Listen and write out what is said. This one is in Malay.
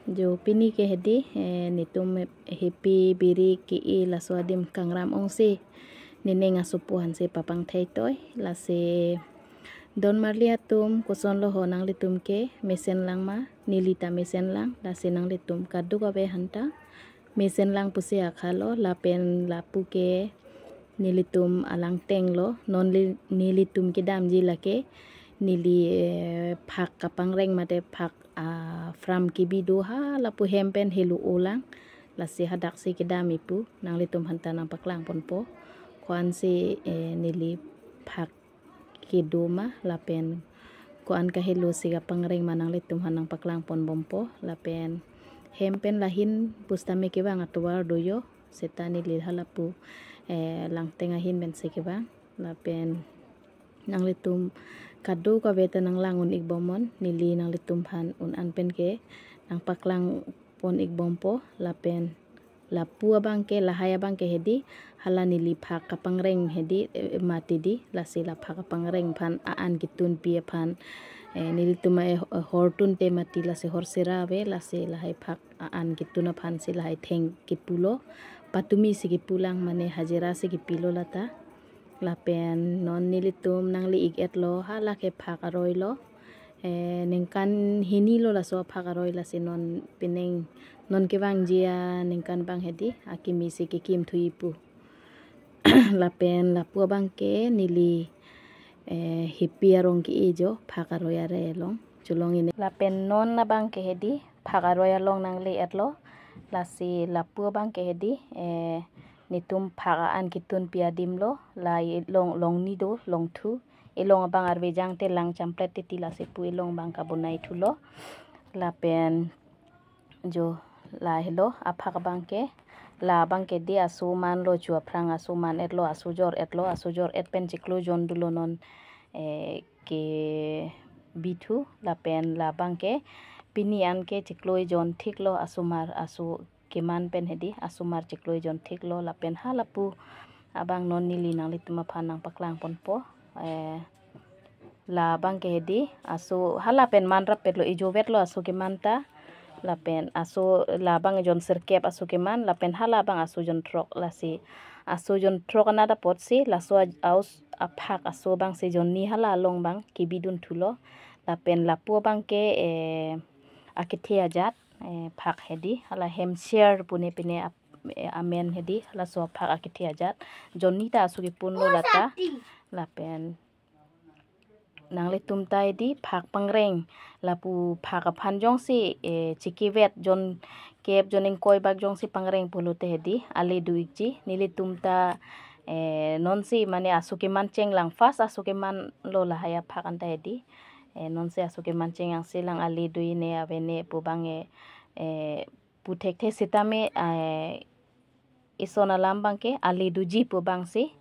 जो पिनी के हेदी नितुम hipi biri ki I la swadim kangram ong si nineng asupuhan si papang taitoy la si don marlia tum kuson lo ho nang litum ke mesen lang ma nilita mesen lang la si nang litum kadu ka be hanta mesen lang pusi akhalo la pen la pu ke nilitum alang teng lo non nilitum ke dam ji la ke nili phak kapang reng mate phak from kibido ha lapu hempen helu ulang la si hadak si kidam ipu nang litum hanta nang paklang ponpo kuan si nili phak kiduma lapen kuan ka helu si kapang reng manang litum hanang paklang pon bompo lapen hempen lahin pustame ke bang atuar doyo seta nili halapu lang tenga hin ben si ke bang lapen nang litum kadu ka beta nang langun igbomon nili nang litum han un anpen ke nang paklang pon igbompo lapen lapu abang ke lahaya bang ke hedi hala nili phak kapang reng hedi mati di lasi la phak kapang reng phan aan kitun pie phan nili tumai hortun te mati lasi horsira be lasi lahai phak aan kituna phan si lahai theng kipulo patumi si kipulang mane hajira si kipilo lata lapen non nilitum nang liig etlo hala ke phak aroi lo ningkan hini lo la so phak aroi la si non pineng non ke bang jia ningkan bang hedi akimi si kikim thuipu lapen lapu bang ke nili hipi arong ki ijo phak aroi are long chulong ini lapen non na bang ke hedi phak aroi along nang li etlo la si lapu bang ke hedi nitum phagaan kitun piadim lo la long nido long thu ilong bang arbe jang te lang champlet ti la se pu ilong bang kabunai thu lo lapen jo la helo aphak bang ke la bang ke di asu man lo chu aprang asu man etlo asu jor et pen chiklo jon dulo non ke bithu lapen la bang ke pini an ke chikloi jon thik lo asumar asu keman pen hedi asumar chikloi jon thik lo lapen halapu abang non nili nang lituma phanang paklang ponpo la bang ke hedi asu halapen manrap petlo ijo vetlo asu kemanta lapen asu la bang jon serkep asu keman lapen hala bang asu jon trok lasi asu jon trok anada potsi laso aus aphak asu bang se jon ni hala long bang kibidun thulo lapen lapu bang ke akithe ajat phak hedi hala hemshare pune pine amen hedi hala so phak akithe ajat jonita asu ki punlo lata lapen nang litum tai di phak pangreng lapu phak phanjong si chikivet jon kep joning koi bak jong si pangreng pulute hedi ale duikji nilitum ta non si mane asuke mancheng lang fast asuke man lo lahaya phak anta hedi non se asuke mancheng ang silang ali dui ne avene pubange puthek the sitame isona lambang ke ali duji pubang si